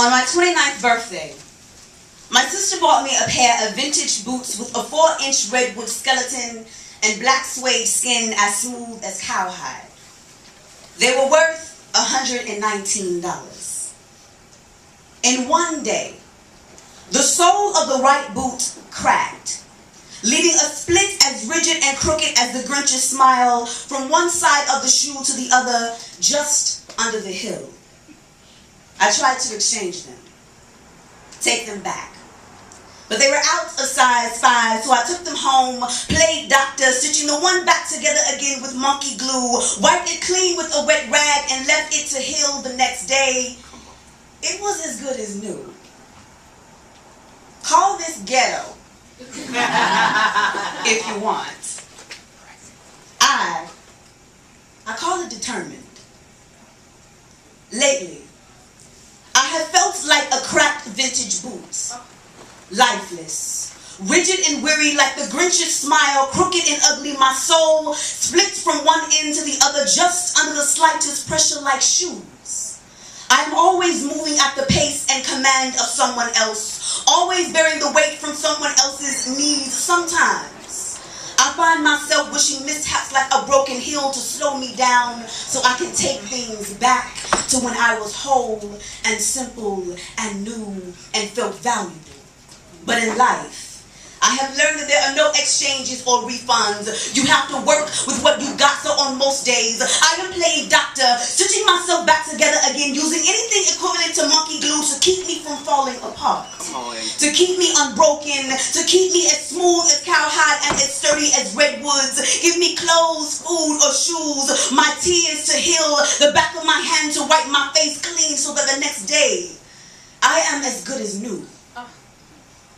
On my 29th birthday, my sister bought me a pair of vintage boots with a 4-inch redwood skeleton and black suede skin as smooth as cowhide. They were worth $119. In one day, the sole of the right boot cracked, leaving a split as rigid and crooked as the Grinch's smile from one side of the shoe to the other, just under the heel. I tried to exchange them, take them back. But they were out of size 5, so I took them home, played doctor, stitching the one back together again with monkey glue, wiped it clean with a wet rag, and left it to heal the next day. It was as good as new. Call this ghetto, if you want. I call it determined. Lately, I have felt like a cracked vintage boot. Lifeless, rigid and weary like the Grinch's smile, crooked and ugly, my soul splits from one end to the other just under the slightest pressure like shoes. I am always moving at the pace and command of someone else, always bearing the weight from someone else's needs. Sometimes I find myself wishing mishaps like a broken heel to slow me down so I can take things back to when I was whole and simple and new and felt valuable. But in life, I have learned that there are no exchanges or refunds. You have to work with what you got, so on most days, I am playing doctor, stitching myself back together again, using anything equivalent to monkey glue to keep me from falling apart, to keep me unbroken, to keep me as smooth as cowhide and as sturdy as redwoods. Give me clothes, food, or shoes, my tears to heal, the back of my hand to wipe my face clean so that the next day, I am as good as new.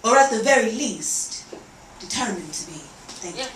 Or at the very least, determined to be. Thank you.